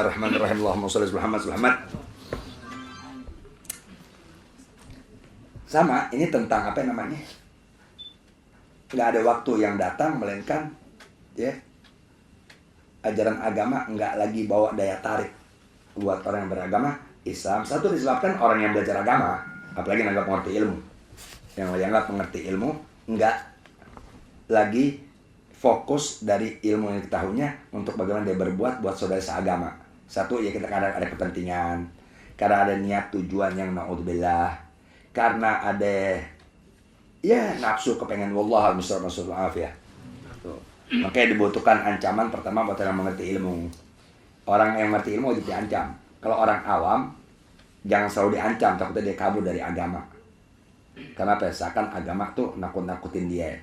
Bismillahirrahmanirrahim. Allahumma shalli ala Muhammad. Sama, ini tentang apa namanya? Nggak ada waktu yang datang melainkan ya ajaran agama nggak lagi bawa daya tarik buat orang yang beragama Islam. Satu disebabkan orang yang belajar agama, apalagi yang nggak mengerti ilmu, yang nggak mengerti ilmu, nggak lagi fokus dari ilmu yang diketahuinya untuk bagaimana dia berbuat buat saudara seagama. Satu, ya kita kadang ada kepentingan, karena ada niat tujuan yang naudzubillah, karena ada ya nafsu kepengen wallah al-musta'an ya. Makanya dibutuhkan ancaman pertama buat orang mengerti ilmu. Orang yang mengerti ilmu wajib diancam. Kalau orang awam jangan selalu diancam, takutnya dia kabur dari agama. Karena seakan agama tuh nakut-nakutin dia.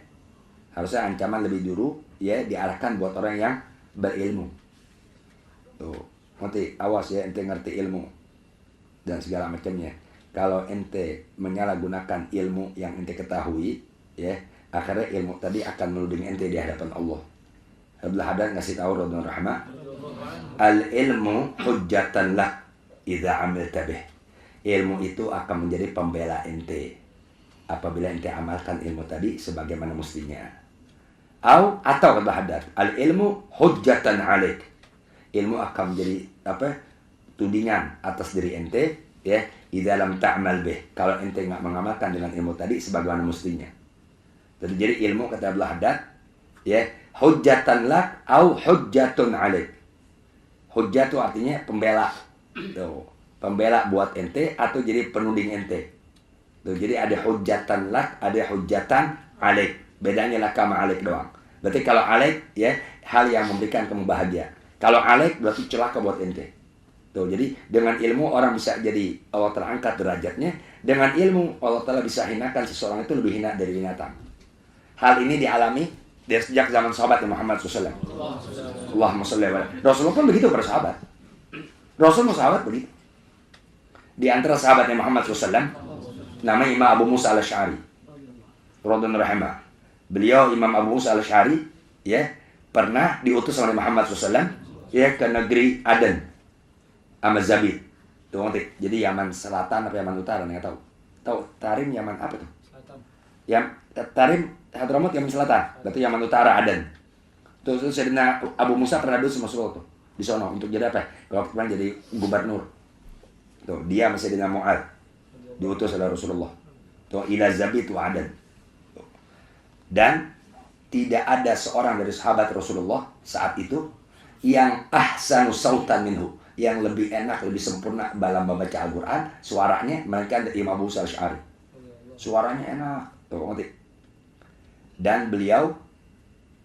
Harusnya ancaman lebih dulu ya diarahkan buat orang yang berilmu. Tuh, nanti awas ya ente ngerti ilmu dan segala macamnya. Kalau ente menyalahgunakan ilmu yang ente ketahui, ya akhirnya ilmu tadi akan menuding ente di hadapan Allah. Abdullah Haddad ngasih tahu Radun Rahmah, al ilmu hujjatan lak idza amilta bih. Ilmu itu akan menjadi pembela ente apabila ente amalkan ilmu tadi sebagaimana mestinya. Atau kata Haddad, al ilmu hujjatan alaik. Ilmu akan menjadi tudingan atas diri ente, ya, idza lam ta'mal bih. Kalau ente enggak mengamalkan dengan ilmu tadi sebagaimana mestinya. Jadi ilmu kata Abdullah Haddad, ya, hujjatan lak au hujjatun alaik. Hujjah itu artinya pembela. Tuh, pembela buat ente atau jadi penuding ente. Tuh, jadi ada hujjatan lak, ada hujjatan alaik. Bedanya lak sama alaik doang. Berarti kalau alaik ya hal yang memberikan kamu bahagia. Kalau alaik berarti celaka buat ente. Tuh, jadi dengan ilmu orang bisa jadi Allah Ta'ala angkat derajatnya. Dengan ilmu Allah Ta'ala bisa hinakan seseorang itu lebih hina dari binatang. Hal ini dialami dari sejak zaman sahabat Muhammad SAW. Allahumma sholli ala Rasulullah pun begitu para sahabat. Rasulullah sahabat begitu. Di antara sahabatnya Muhammad SAW, namanya Imam Abu Musa al-Asy'ari radhiyallahu anhu. Beliau Imam Abu Musa al-Asy'ari ya pernah diutus oleh Muhammad SAW ya ke negeri Aden sama Zabid. Tuh ngerti. Jadi Yaman Selatan apa Yaman Utara enggak tahu. Tahu Tarim Yaman apa tuh? Selatan. Tarim Hadramut Yaman Selatan. Berarti Yaman Utara Aden. Terus Sayyidina Abu Musa pernah dulu sama Rasulullah tuh di sono untuk jadi apa? Kalau kemarin jadi gubernur. Tuh dia masih Sayyidina Mu'adz diutus oleh Rasulullah. Tuh ila Zabid wa Aden. Dan tidak ada seorang dari sahabat Rasulullah saat itu yang ahsanu sautan minhu, yang lebih enak, lebih sempurna dalam membaca Al-Quran suaranya, melainkan Imam Abu Musa al-Asy'ari. Suaranya enak, tuh ngerti. Dan beliau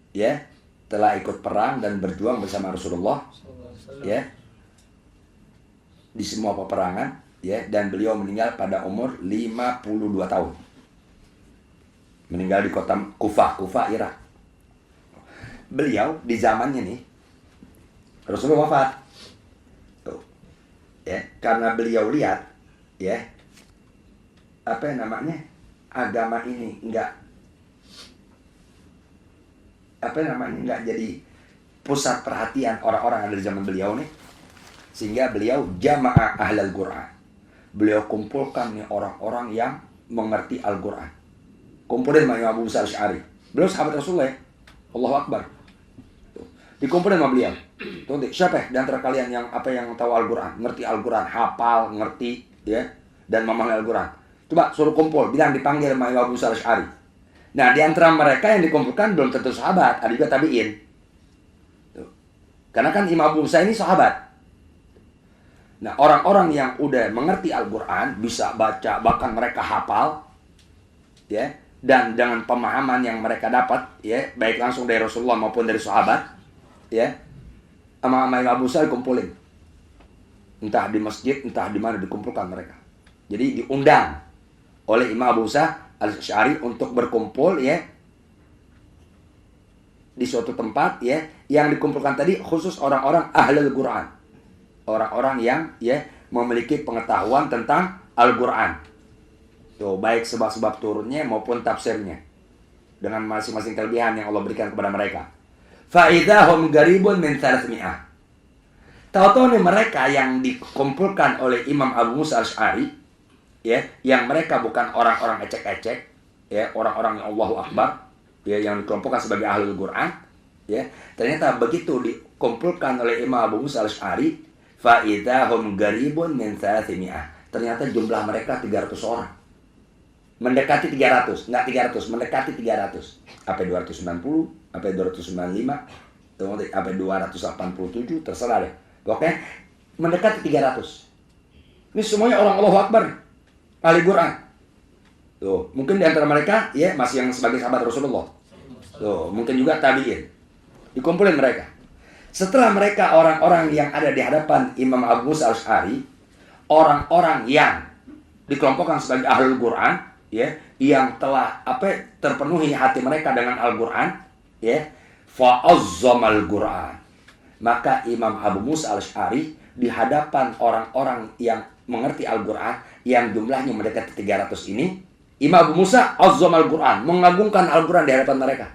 ya telah ikut perang dan berjuang bersama Rasulullah ya di semua peperangan ya, dan beliau meninggal pada umur 52 tahun. Meninggal di kota Kufah, Irak. Beliau di zamannya nih Rasulullah wafat. Tuh. Ya, karena beliau lihat ya agama ini enggak jadi pusat perhatian orang-orang yang ada di zaman beliau nih, sehingga beliau jama'a ahlal Qur'an. Beliau kumpulkan nih orang-orang yang mengerti Al-Qur'an. Kumpulin sama Imam Abu Musa al-Asy'ari. Beliau sahabat Rasulullah ya. Allahu Akbar. Tuh. Dikumpulin sama beliau. Tuh, siapa di antara kalian yang tahu Al-Qur'an, ngerti Al-Qur'an, hafal, ngerti ya, dan memahami Al-Qur'an. Coba suruh kumpul, bilang dipanggil sama Imam Abu Musa al-Asy'ari. Nah, di antara mereka yang dikumpulkan belum tentu sahabat, ada juga tabi'in. Tuh. Karena kan Imam Abu Musa ini sahabat. Nah, orang-orang yang udah mengerti Al-Qur'an, bisa baca, bahkan mereka hafal ya, dan dengan pemahaman yang mereka dapat ya, baik langsung dari Rasulullah maupun dari sahabat ya, sama Imam Abu Musa dikumpulin, entah di masjid entah di mana dikumpulkan mereka. Jadi diundang oleh Imam Abu Musa al-Asy'ari untuk berkumpul ya di suatu tempat ya, yang dikumpulkan tadi khusus orang-orang ahlul Quran, orang-orang yang ya memiliki pengetahuan tentang Al-Quran. Tuh, baik sebab-sebab turunnya maupun tafsirnya, dengan masing-masing kelebihan yang Allah berikan kepada mereka. Fa idza hum garibun min 300. Tahu-tahu nih mereka yang dikumpulkan oleh Imam Abu Musa Al-Asy'ari, ya, yang mereka bukan orang-orang ecek-ecek, ya, orang-orang yang Allahu Akbar, ya, yang dikelompokkan sebagai ahlul Quran, ya. Ternyata begitu dikumpulkan oleh Imam Abu Musa Al-Asy'ari, fa idahum garibun min 300. Ternyata jumlah mereka 300 orang. Mendekati 300, enggak 300, mendekati 300. Apa 290, apa 295, apa 287, terserah deh. Oke, mendekati 300. Ini semuanya orang Allahu Akbar, ahli Quran. Tuh, mungkin di antara mereka ya masih yang sebagai sahabat Rasulullah. Tuh, mungkin juga tabi'in. Dikumpulin mereka. Setelah mereka orang-orang yang ada di hadapan Imam Abu Musa Al-Asy'ari, orang-orang yang dikelompokkan sebagai ahli Quran, ya, yang telah terpenuhi hati mereka dengan Al-Quran, ya, fa'azzamal Quran. Maka Imam Abu Musa Al-Asy'ari di hadapan orang-orang yang mengerti Al-Quran yang jumlahnya mendekati 300 ini, Imam Abu Musa azzamal Quran, mengagungkan Al-Quran di hadapan mereka.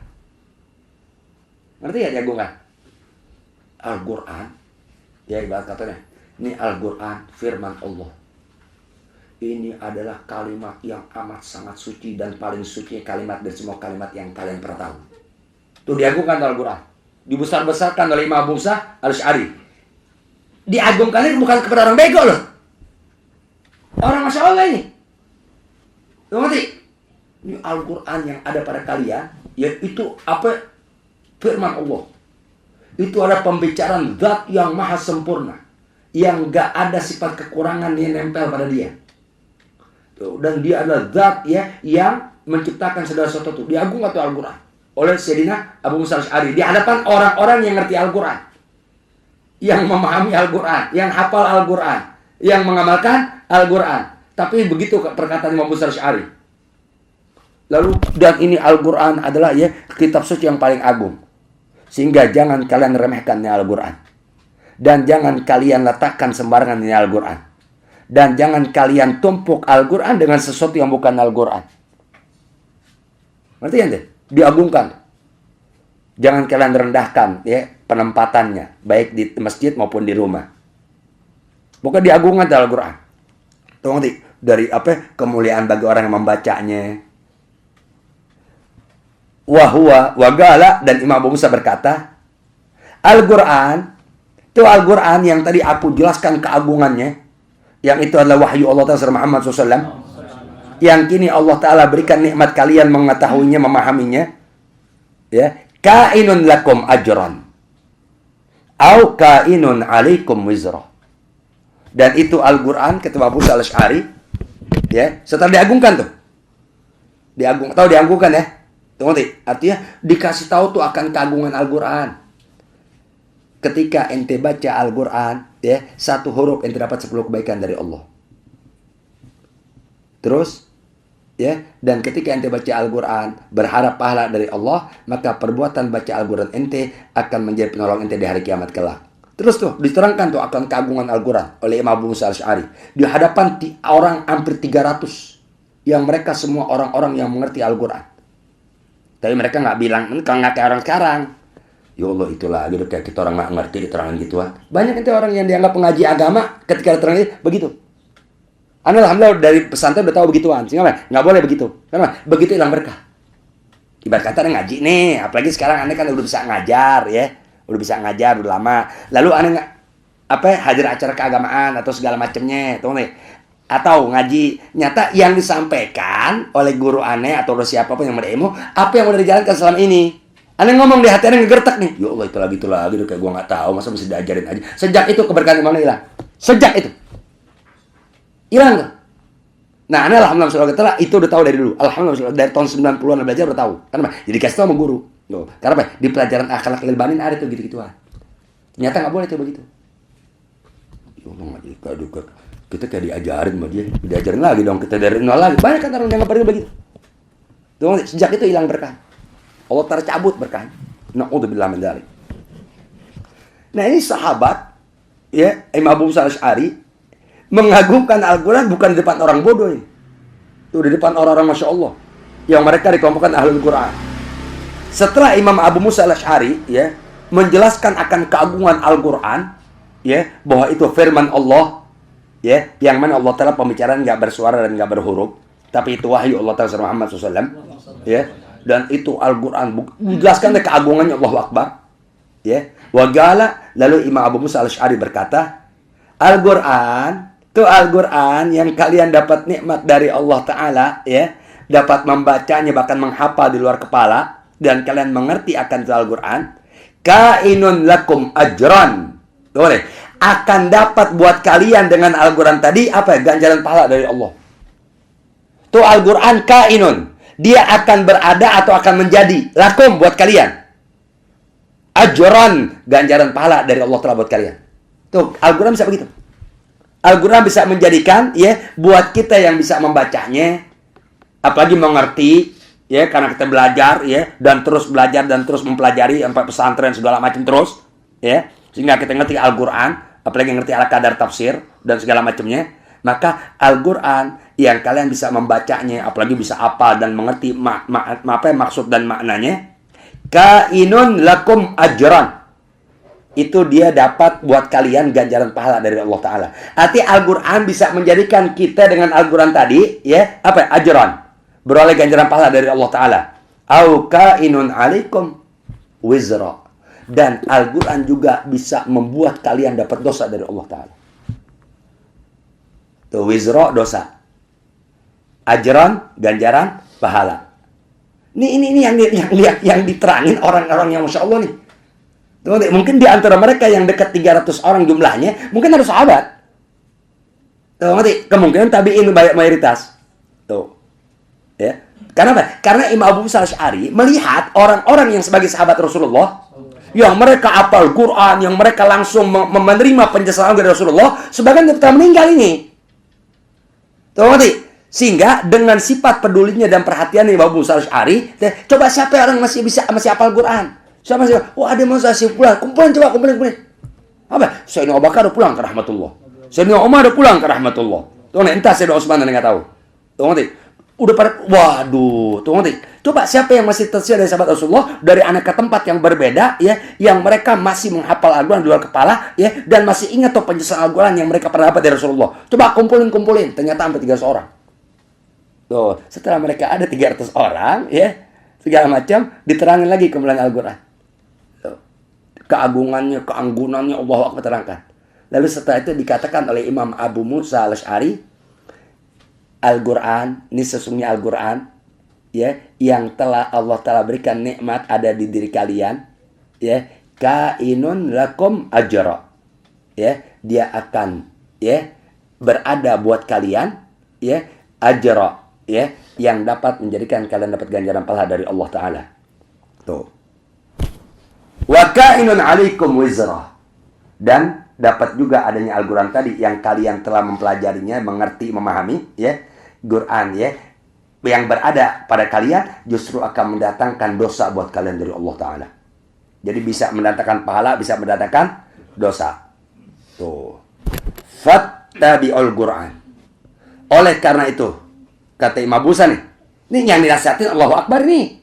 Ngerti ya diagungkan? Al-Quran, ya ibarat katanya, ini Al-Quran firman Allah. Ini adalah kalimat yang amat sangat suci dan paling suci kalimat dari semua kalimat yang kalian pernah tahu. Itu diagungkan Al-Quran. Dibesar-besarkan oleh Imam Abu Musa Al-Asy'ari. Diagungkannya bukan kepada orang bego loh. Orang Masya Allah ini. Lu ngerti? Ini Al-Quran yang ada pada kalian, yaitu firman Allah. Itu ada pembicaraan zat yang maha sempurna, yang gak ada sifat kekurangan yang nempel pada dia. Tuh, dan dia adalah zat ya yang menciptakan segala sesuatu. Diagungkan tuh Al-Quran oleh Sayyidina Abu Musa Al-Asy'ari di hadapan orang-orang yang ngerti Al-Quran, yang memahami Al-Quran, yang hafal Al-Quran, yang mengamalkan Al-Quran. Tapi begitu perkataan Imam Abu Musa Al-Asy'ari. Lalu, dan ini Al-Quran adalah ya kitab suci yang paling agung, sehingga jangan kalian remehkan ini Al-Quran, dan jangan kalian letakkan sembarangan ini Al-Quran, dan jangan kalian tumpuk Al-Quran dengan sesuatu yang bukan Al-Quran. Ngerti ya? Diagungkan. Jangan kalian rendahkan ya penempatannya, baik di masjid maupun di rumah. Bukan diagungkan Al-Quran. Tuh ngerti? Dari kemuliaan bagi orang yang membacanya. Wahwa wagala, dan Imam Abu Musa berkata, Al-Quran itu Al-Quran yang tadi aku jelaskan keagungannya, yang itu adalah wahyu Allah Ta'ala Muhammad SAW, yang kini Allah Ta'ala berikan nikmat kalian mengetahuinya, memahaminya, ya, kainun lakum ajran au kainun alaikum wizra. Dan itu Al-Quran ketua Abu Musa Al-Asy'ari, ya, setelah diagungkan tuh, diagungkan ya, tuh ngerti? Artinya dikasih tahu tuh akan keagungan Al-Quran. Ketika ente baca Al-Quran, ya, satu huruf ente dapat 10 kebaikan dari Allah. Terus, ya, dan ketika ente baca Al-Quran berharap pahala dari Allah, maka perbuatan baca Al-Quran ente akan menjadi penolong ente di hari kiamat kelak. Terus tuh diterangkan tuh akan keagungan Al-Quran oleh Imam Abu Musa Al-Asy'ari di hadapan orang hampir 300 yang mereka semua orang-orang yang mengerti Al-Quran. Tapi mereka nggak bilang, nggak kayak orang sekarang. Ya Allah, itulah gitu, kayak kita orang nggak ngerti diterangin gituan. Banyak ente orang yang dianggap pengaji agama ketika diterangin begitu. Alhamdulillah dari pesantren udah tahu begituan. Sehingga nggak boleh begitu. Karena begitu hilang berkah. Ibarat kata aneh ngaji nih, apalagi sekarang aneh kan udah bisa ngajar ya. Udah bisa ngajar udah lama. Lalu aneh hadir acara keagamaan atau segala macamnya, tuh nih. Atau ngaji nyata yang disampaikan oleh guru aneh atau oleh siapapun yang berilmu, apa yang udah dijalankan selama ini. Aneh ngomong di hati aneh ngegertak nih. Ya Allah, itu lagi kayak gua nggak tahu, masa mesti diajarin aja. Sejak itu keberkahan mana hilang? Sejak itu hilang kan? Nah, aneh alhamdulillah itu udah tahu dari dulu. Alhamdulillah dari tahun 90-an belajar udah tahu. Karena jadi kasih tahu sama guru. Loh, karena apa? Di pelajaran akhlak ilbanin ada tuh gitu-gituan. Ternyata nggak boleh tuh begitu. Ya Allah, kita kayak diajarin sama dia. Diajarin lagi dong, kita dari nol lagi. Banyak kan orang yang nggak pernah begitu. Tuh, sejak itu hilang berkah. Allah tercabut berkah. Na'udzubillah min dzalik. Nah, ini sahabat ya, Imam Abu Musa Al-Asy'ari mengagungkan Al-Quran bukan di depan orang bodoh ini. Itu di depan orang-orang Masya Allah yang mereka dikelompokkan Ahlul Quran. Setelah Imam Abu Musa Al-Asy'ari ya menjelaskan akan keagungan Al-Quran, ya, bahwa itu firman Allah, ya, yang mana Allah Ta'ala pembicaraan nggak bersuara dan nggak berhuruf, tapi itu wahyu Allah Ta'ala Muhammad SAW, ya, dan itu Al-Quran menjelaskan keagungannya. Allahu Akbar, ya. Wagala, lalu Imam Abu Musa Al-Asy'ari berkata, Al-Quran, itu Al-Quran yang kalian dapat nikmat dari Allah Ta'ala, ya, dapat membacanya bahkan menghafal di luar kepala, dan kalian mengerti akan Al-Quran, kainun lakum ajran, boleh, akan dapat buat kalian dengan Al-Quran tadi apa? Ganjaran pahala dari Allah. Itu Al-Quran kainun, dia akan berada atau akan menjadi lakum buat kalian, ajran, ganjaran pahala dari Allah Ta'ala buat kalian. Tuh, Al-Quran bisa begitu. Al-Quran bisa menjadikan, ya, buat kita yang bisa membacanya, apalagi mengerti, ya, karena kita belajar, ya, dan terus belajar dan terus mempelajari sampai pesantren segala macam terus, ya, sehingga kita ngerti Al-Quran, apalagi ngerti al-qadar tafsir dan segala macamnya. Maka Al-Quran yang kalian bisa membacanya, apalagi bisa hafal dan mengerti apa yang maksud dan maknanya, kainun lakum ajran, itu dia dapat buat kalian ganjaran pahala dari Allah Ta'ala. Arti Al-Quran bisa menjadikan kita dengan Al-Quran tadi, ya, apa? Ajran, beroleh ganjaran pahala dari Allah Ta'ala. Au kainun alaikum wizra, dan Al-Quran juga bisa membuat kalian dapat dosa dari Allah Ta'ala. Tuh, wizra, dosa. Ajran, ganjaran pahala. Ini yang diterangin orang-orang yang Masya Allah nih. Tuh, mungkin di antara mereka yang dekat 300 orang jumlahnya, mungkin harus sahabat. Tuh, ngerti? Kemungkinan tabi'in mayoritas. Tuh. Ya. Karena apa? Karena Imam Abu Musa Al-Asy'ari melihat orang-orang yang sebagai sahabat Rasulullah, yang mereka hafal Quran, yang mereka langsung menerima penjelasan dari Rasulullah, sebagian telah meninggal ini. Tuh, ngerti? Sehingga dengan sifat pedulinya dan perhatian Imam Abu Musa Al-Asy'ari, coba siapa orang masih hafal Quran? Siapa sih? Wah, ada masa sih pulang. Kumpulin. Apa? Sayyidina Abu Bakar pulang ke rahmatullah. Sayyidina Umar pulang ke rahmatullah. Tuh, entah Sayyidina Utsman enggak tahu. Tuh, ngerti? Udah pada, waduh, tuh, ngerti? Coba siapa yang masih tersisa dari sahabat Rasulullah dari aneka tempat yang berbeda, ya, yang mereka masih menghafal Al-Quran di luar kepala, ya, dan masih ingat tuh penjelasan Al-Quran yang mereka pernah dapat dari Rasulullah. Coba kumpulin. Ternyata sampai 300 orang. Tuh, setelah mereka ada 300 orang, ya, segala macam diterangin lagi kemuliaan Al-Quran. Keagungannya, keanggunannya Allah Akbar terangkan. Lalu setelah itu dikatakan oleh Imam Abu Musa Al-Asy'ari, Al-Quran, ini sesungguhnya Al-Quran, ya, yang telah Allah Ta'ala berikan nikmat ada di diri kalian, ya, kainun lakum ajra, ya, dia akan, ya, berada buat kalian, ya, ajra, ya, yang dapat menjadikan kalian dapat ganjaran pahala dari Allah Ta'ala. Tuh. Wa kainun alaikum wizra, dan dapat juga adanya Al-Quran tadi yang kalian telah mempelajarinya, mengerti, memahami, ya, Quran, ya, yang berada pada kalian justru akan mendatangkan dosa buat kalian dari Allah Ta'ala. Jadi bisa mendatangkan pahala, bisa mendatangkan dosa. Tuh. Fattabi'ul Quran. Oleh karena itu, kata Imam Abu Musa nih, ini yang dinasihatin Allahu Akbar nih.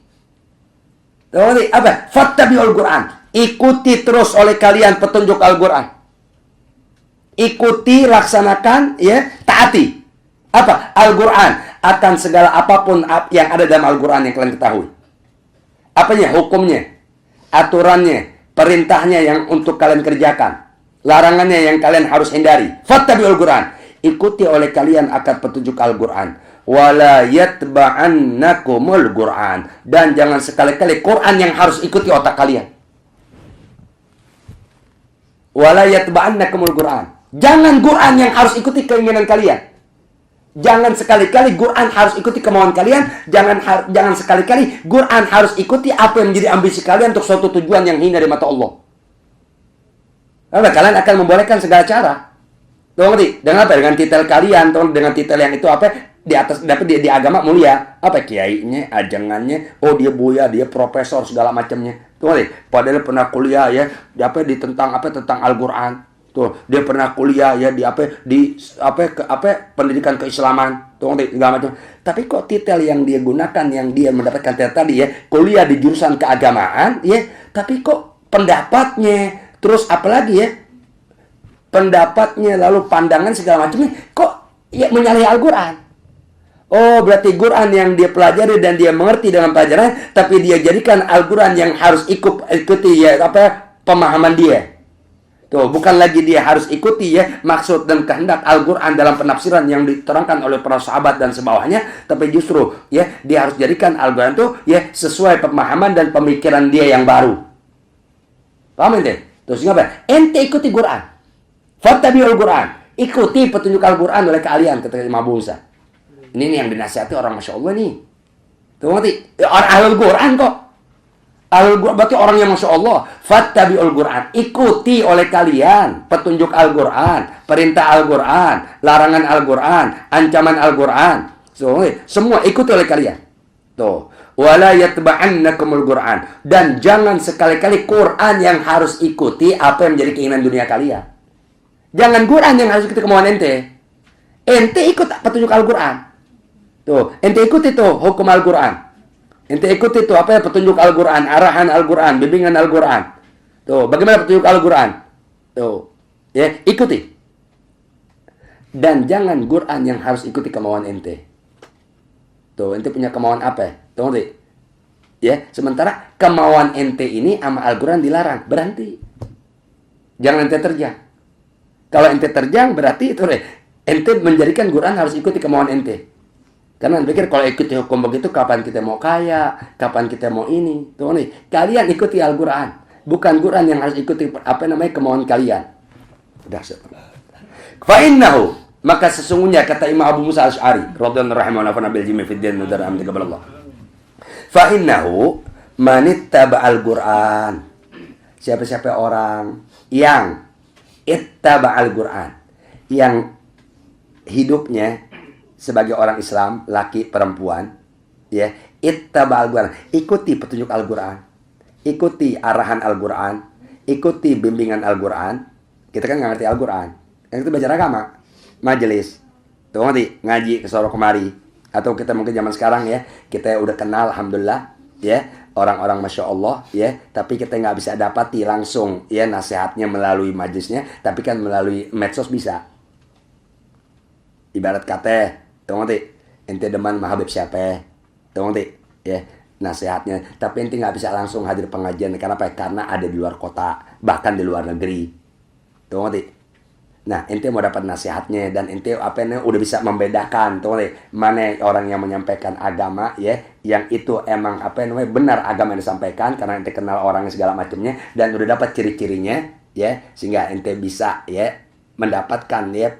Apa? Fattabi'ul Quran. Ikuti terus oleh kalian petunjuk Al-Quran. Ikuti, laksanakan, ya, taati. Apa? Al-Quran akan segala apapun yang ada dalam Al-Quran yang kalian ketahui. Apanya? Hukumnya, aturannya, perintahnya yang untuk kalian kerjakan, larangannya yang kalian harus hindari. Fattabi'ul Quran. Ikuti oleh kalian akan petunjuk Al-Quran. Wala yatba'annakumul Quran, dan jangan sekali-kali Quran yang harus ikuti otak kalian. Wala yatba'annakumul Quran, jangan Quran yang harus ikuti keinginan kalian. Jangan sekali-kali Quran harus ikuti kemauan kalian. Jangan sekali-kali Quran harus ikuti apa yang menjadi ambisi kalian untuk suatu tujuan yang hina dari mata Allah. Karena kalian akan membolehkan segala cara. Tuh, ngerti? Dengan apa? Dengan titel kalian, tuh, dengan titel yang itu apa? Di atas, dapat di agama mulia, apa, kiainya, ajangannya, oh dia buya, dia profesor segala macamnya. Tuh, padahal pernah kuliah, ya, tentang Al-Quran. Tuh, dia pernah kuliah, ya, di pendidikan keislaman. Tuh, segala macam. Tapi kok titel yang dia gunakan, yang dia mendapatkan titel tadi, ya, kuliah di jurusan keagamaan, ya, tapi kok pendapatnya, terus apalagi, ya, pendapatnya, lalu pandangan segala macamnya, kok ya menyalahi Al-Quran? Oh, berarti Quran yang dia pelajari dan dia mengerti dengan pelajaran, tapi dia jadikan Al-Quran yang harus ikuti ya pemahaman dia. Tuh, bukan lagi dia harus ikuti ya maksud dan kehendak Al-Quran dalam penafsiran yang diterangkan oleh para sahabat dan sebawahnya, tapi justru ya dia harus jadikan Al-Quran itu ya sesuai pemahaman dan pemikiran dia yang baru. Paham ente? Terus ngapa? Ente ikuti Quran. Fattabi'ul Quran. Ikuti petunjuk Al-Quran oleh kalian, kata Imam Abu Musa. Ini nih yang dinasihati orang Masya Allah nih. Tuh ngerti? Orang Ahlul Quran kok. Al-Quran berarti orang yang Masya Allah. Fattabi'ul Quran. Ikuti oleh kalian petunjuk Al-Quran, perintah Al-Quran, larangan Al-Quran, ancaman Al-Quran. So, semua ikuti oleh kalian. Tuh. Wala yatba'annakumul Quran. Dan jangan sekali-kali Quran yang harus ikuti apa yang menjadi keinginan dunia kalian. Jangan Quran yang harus ikuti kemauan ente. Ente ikut petunjuk Al-Quran. Tuh, ente ikuti tuh hukum Al-Quran. Ente ikuti tuh apa ya petunjuk Al-Quran, arahan Al-Quran, bimbingan Al-Quran. Tuh, bagaimana petunjuk Al-Quran? Tuh, ya, ikuti. Dan jangan Quran yang harus ikuti kemauan ente. Tuh, ente punya kemauan apa ya? Tuh, ngerti? Ya, sementara kemauan ente ini sama Al-Quran dilarang, berhenti. Jangan ente terjang. Kalau ente terjang berarti itu deh, ente menjadikan Quran harus ikuti kemauan ente. Karena pikir kalau ikuti hukum begitu, kapan kita mau kaya, kapan kita mau ini. Tuh nih, kalian ikuti Al-Quran, bukan Quran yang harus ikuti apa namanya kemauan kalian. Udah fa'innahu, maka sesungguhnya kata Imam Abu Musa Al-Asy'ari radhiyallahu anhu wa nafa'ana bil jami' fid din wa dar amdi qabla Allah. Fa'innahu manittaba'al Quran. Siapa-siapa orang yang ittaba'al Quran, yang hidupnya sebagai orang Islam, laki, perempuan, ya, ittaba'al Quran, ikuti petunjuk Al-Quran, ikuti arahan Al-Quran, ikuti bimbingan Al-Quran. Kita kan nggak ngerti Al-Quran, kan kita belajar agama, majelis, tuh ngerti, ngaji ke sono kemari, atau kita mungkin zaman sekarang ya, kita udah kenal, alhamdulillah, ya, orang-orang Masya Allah, ya, tapi kita nggak bisa dapati langsung, ya, nasihatnya melalui majelisnya, tapi kan melalui medsos bisa. Ibarat kata, tuh ngerti, ente demen sama Habib siapa, tuh ngerti, ya, nasihatnya. Tapi ente nggak bisa langsung hadir pengajian, karena apa? Karena ada di luar kota, bahkan di luar negeri, tuh ngerti. Nah, ente mau dapat nasihatnya dan ente apa namanya udah bisa membedakan, tuh ngerti, mana orang yang menyampaikan agama, ya, yang itu emang apa namanya benar agama yang disampaikan, karena ente kenal orangnya segala macamnya dan udah dapat ciri-cirinya, ya, sehingga ente bisa, ya, mendapatkan, ya,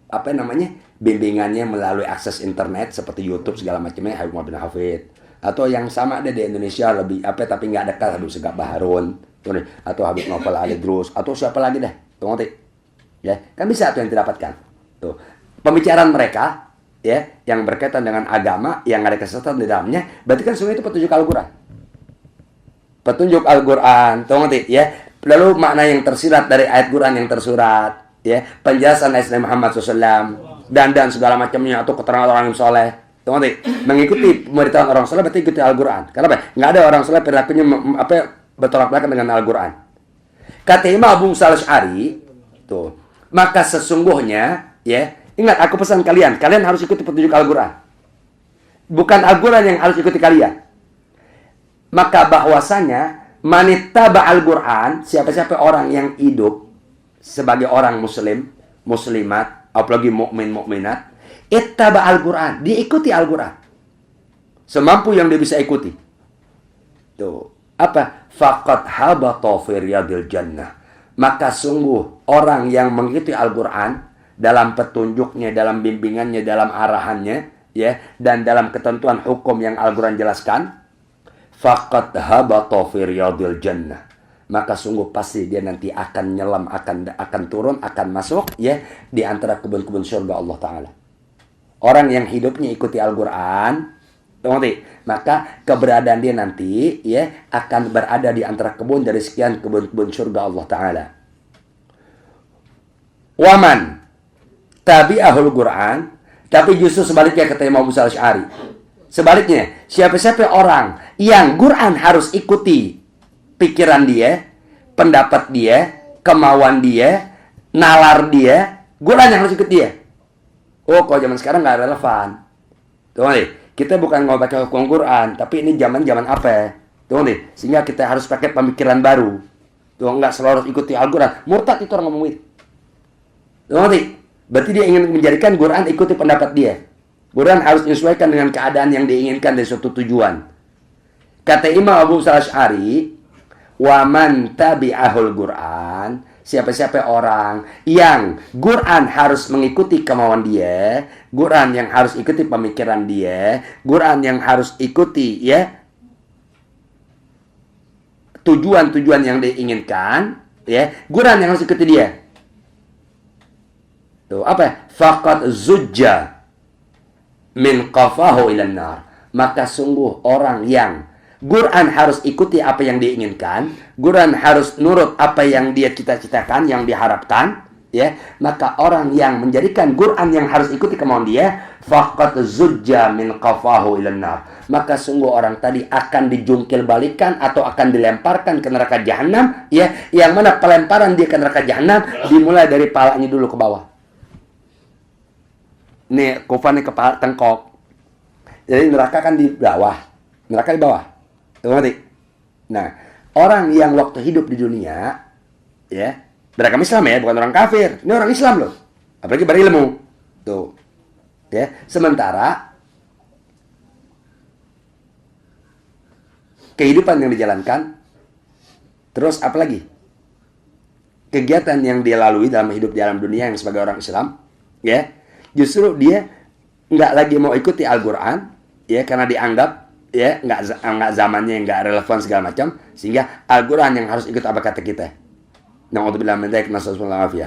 apa namanya bimbingannya melalui akses internet seperti YouTube segala macamnya Habib Muhammad bin Hafid, atau yang sama ada di Indonesia lebih apa tapi nggak dekat Habib Segaf Baharun atau Habib Novel Ali Drus atau siapa lagi deh, tuh ngerti ya, kan bisa tuh yang didapatkan tuh pembicaraan mereka ya yang berkaitan dengan agama yang ada kesesatan di dalamnya, berarti kan semua itu petunjuk Al-Quran, petunjuk Al-Quran, tuh ngerti ya. Lalu makna yang tersirat dari ayat Quran yang tersurat, ya, penjelasan Nabi Muhammad SAW dan segala macamnya, atau keterangan orang yang soleh, tuh nanti mengikuti pemberitahuan orang soleh berarti ikuti Al-Quran. Karena apa? Nggak ada orang soleh perilakunya bertolak belakang dengan Al-Quran. Kata Imam Abu Musa Al-Asy'ari, tuh, maka sesungguhnya, ya, ingat aku pesan kalian harus ikuti petunjuk Al-Quran, bukan Al-Quran yang harus ikuti kalian. Maka bahwasanya manittaba Al-Quran, siapa-siapa orang yang hidup sebagai orang muslim, muslimat, apalagi mukmin mukminat, ittaba Al-Quran, diikuti Al-Quran semampu yang dia bisa ikuti. Tuh, apa? Faqad habata fi riyadil jannah. Maka sungguh orang yang mengikuti Al-Quran dalam petunjuknya, dalam bimbingannya, dalam arahannya, ya, dan dalam ketentuan hukum yang Al-Quran jelaskan, faqad habata fi riyadil jannah. Maka sungguh pasti dia nanti akan nyelam, akan turun, akan masuk, ya, di antara kebun-kebun surga Allah Ta'ala. Orang yang hidupnya ikuti Al-Quran, maka keberadaan dia nanti, ya, akan berada di antara kebun dari sekian kebun-kebun surga Allah Ta'ala. Waman tabi'ahul Quran, tapi justru sebaliknya kata Imam Musa Al-Asy'ari. Sebaliknya, siapa-siapa orang yang Quran harus ikuti pikiran dia, pendapat dia, kemauan dia, nalar dia, Quran yang harus ikut dia. Oh, kalau zaman sekarang nggak relevan. Tuh nih, kita bukan mau pakai hukum Quran, tapi ini zaman apa ya? Tuh nih, sehingga kita harus pakai pemikiran baru. Tuh, nggak selalu harus ikuti Al-Quran. Murtad itu orang ngomong itu. Tuh nih, berarti dia ingin menjadikan Quran ikuti pendapat dia. Quran harus menyesuaikan dengan keadaan yang diinginkan dari suatu tujuan. Kata Imam Abu Musa Asy'ari, "Wa man tabi'ahul Quran," siapa-siapa orang yang Quran harus mengikuti kemauan dia, Quran yang harus ikuti pemikiran dia, Quran yang harus ikuti ya tujuan-tujuan yang diinginkan, ya, Quran yang harus ikuti dia. Tuh, apa? Faqad zujja min qafahu ilan nar. Maka sungguh orang yang Quran harus ikuti apa yang diinginkan, Quran harus nurut apa yang dia cita-citakan, yang diharapkan, ya. Maka orang yang menjadikan Quran yang harus ikuti kemauan dia, faqad zujja min qafahu ilan nar. Maka sungguh orang tadi akan dijungkil balikan atau akan dilemparkan ke neraka jahanam, ya. Yang mana pelemparan dia ke neraka jahanam dimulai dari palanya dulu ke bawah. Nih, kufan nih kepala tengkok. Jadi neraka kan di bawah. Neraka di bawah. Ngerti? Nah, orang yang waktu hidup di dunia, ya, beragama Islam ya, bukan orang kafir. Ini orang Islam loh. Apalagi berilmu. Tuh. Ya, sementara kehidupan yang dijalankan, terus apa lagi? Kegiatan yang dia lalui dalam hidup di alam dunia yang sebagai orang Islam, ya, justru dia nggak lagi mau ikuti Al-Quran, ya, karena dianggap ya nggak zamannya, nggak relevan segala macam, sehingga Al-Quran yang harus ikut apa kata kita. Na'udzubillah min dzalik, nasallallahu alaihi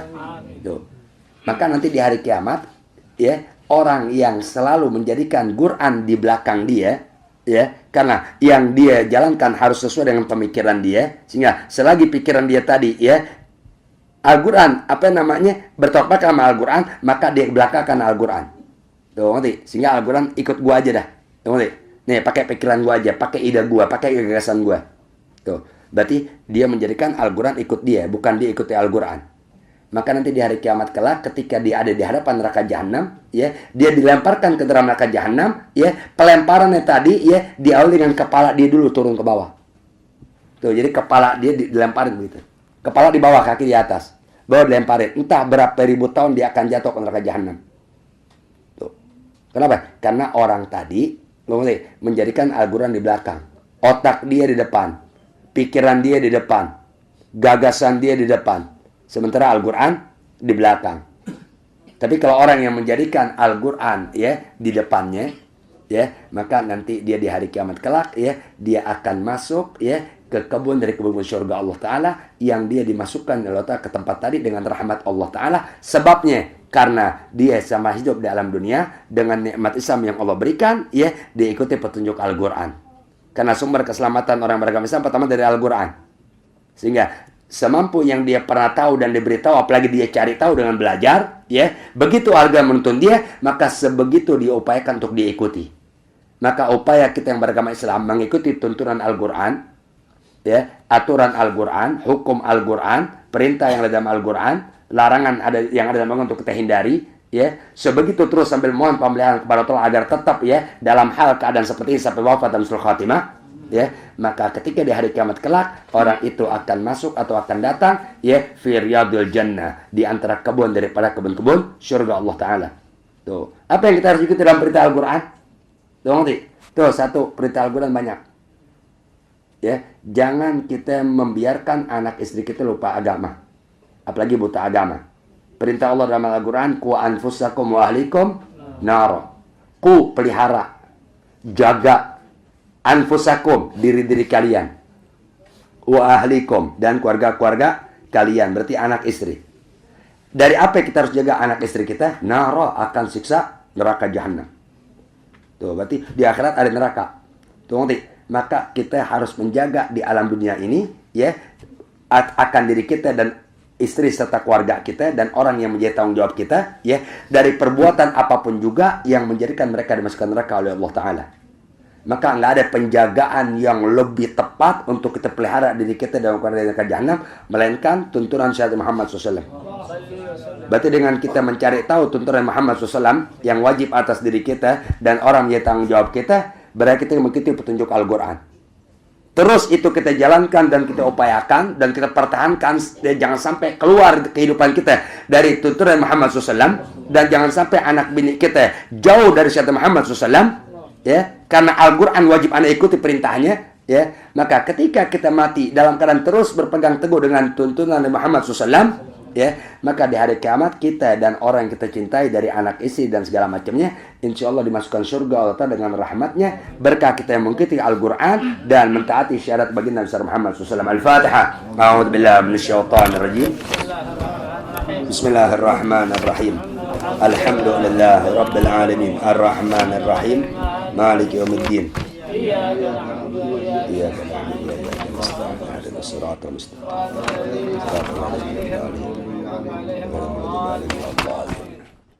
wasallam. Maka nanti di hari kiamat, ya, orang yang selalu menjadikan Quran di belakang dia, ya, karena yang dia jalankan harus sesuai dengan pemikiran dia, sehingga selagi pikiran dia tadi, ya, Al-Quran, apa namanya, bertolak sama Al-Quran, maka dia belakangkan Al-Quran. Tuh, ngerti? Sehingga Al-Quran ikut gua aja dah. Tuh, ngerti? Nih, pakai pikiran gua aja, pakai ide gua, pakai gagasan gua. Tuh, berarti dia menjadikan Al-Quran ikut dia, bukan dia ikuti Al-Quran. Maka nanti di hari kiamat kelak, ketika dia ada di hadapan neraka jahanam, ya, dia dilemparkan ke dalam neraka jahanam, ya, pelemparannya tadi, ya, diawali dengan kepala dia dulu turun ke bawah. Tuh, jadi kepala dia dilemparin begitu. Kepala di bawah, kaki di atas. Bawah dilemparin. Entah berapa ribu tahun dia akan jatuh ke neraka jahanam. Tuh. Kenapa? Karena orang tadi menjadikan Al-Quran di belakang. Otak dia di depan. Pikiran dia di depan. Gagasan dia di depan. Sementara Al-Quran di belakang. Tapi kalau orang yang menjadikan Al-Quran, ya, di depannya, ya, maka nanti dia di hari kiamat kelak, ya, dia akan masuk, ya, ke kebun dari kebun surga Allah Ta'ala, yang dia dimasukkan oleh Allah Ta'ala ke tempat tadi dengan rahmat Allah Ta'ala. Sebabnya karena dia sama hidup di alam dunia dengan nikmat Islam yang Allah berikan, ya, dia ikuti petunjuk Al-Quran. Karena sumber keselamatan orang beragama Islam pertama dari Al-Quran. Sehingga semampu yang dia pernah tahu dan diberitahu, apalagi dia cari tahu dengan belajar, ya, begitu Al-Quran menuntun dia, maka sebegitu dia upayakan untuk diikuti. Maka upaya kita yang beragama Islam mengikuti tuntunan Al-Quran, ya, aturan Al-Quran, hukum Al-Quran, perintah yang ada dalam Al-Quran, larangan yang ada dalam Al-Quran untuk kita hindari, ya, sebegitu terus sambil mohon pemeliharaan kepada Allah agar tetap, ya, dalam hal keadaan seperti ini sampai wafat dan husnul khatimah, ya, maka ketika di hari kiamat kelak orang itu akan masuk atau akan datang, ya, fi riyadil jannah, di antara kebun daripada kebun-kebun surga Allah Ta'ala. Tuh, apa yang kita harus ikuti dalam perintah Al-Quran? Tuh, ngerti? Tuh, satu, perintah Al-Quran banyak. Ya, jangan kita membiarkan anak istri kita lupa agama, apalagi buta agama. Perintah Allah dalam Al-Quran, ku anfusakum wa ahlikum nar. Ku, pelihara, jaga, anfusakum, diri-diri kalian, wa ahlikum, dan keluarga-keluarga kalian, berarti anak istri. Dari apa kita harus jaga anak istri kita? Nara, akan siksa neraka jahanam. Tuh, berarti di akhirat ada neraka. Tuh, ngerti? Maka kita harus menjaga di alam dunia ini, ya, akan diri kita dan istri serta keluarga kita dan orang yang menjadi tanggung jawab kita, ya, dari perbuatan apapun juga yang menjadikan mereka dimasukkan neraka oleh Allah Ta'ala. maka nggak ada penjagaan yang lebih tepat untuk kita pelihara diri kita dalam keadaan jahanam melainkan tuntunan syariat Muhammad SAW. Berarti dengan kita mencari tahu tuntunan Muhammad SAW yang wajib atas diri kita dan orang yang tanggung jawab kita, berarti kita mengikuti petunjuk Al-Quran. Terus itu kita jalankan dan kita upayakan dan kita pertahankan, jangan sampai keluar kehidupan kita dari tuntunan Muhammad SAW, dan jangan sampai anak bini kita jauh dari syariat Muhammad SAW, ya, karena Al-Quran wajib anak ikuti perintahnya, ya. Maka ketika kita mati dalam keadaan terus berpegang teguh dengan tuntunan Muhammad SAW, ya, maka di hari kiamat kita dan orang yang kita cintai dari anak istri dan segala macamnya, insya Allah dimasukkan surga Allah Ta'ala dengan rahmatnya, berkah kita yang mengikuti Al-Quran dan mentaati syarat baginda besar Muhammad SAW. Al-Fatihah. A'udzubillahi minasyaitonirrajim. Bismillahirrahmanirrahim. Alhamdulillahi Rabbil alamin. Ar-Rahmanir-Rahim. Maliki yaumiddin. Iyyaka na'budu wa iyyaka nasta'in. Ihdinas siratal mustaqim. Siratal ladzina an'amta 'alaihim ghairil maghdubi 'alaihim waladdallin.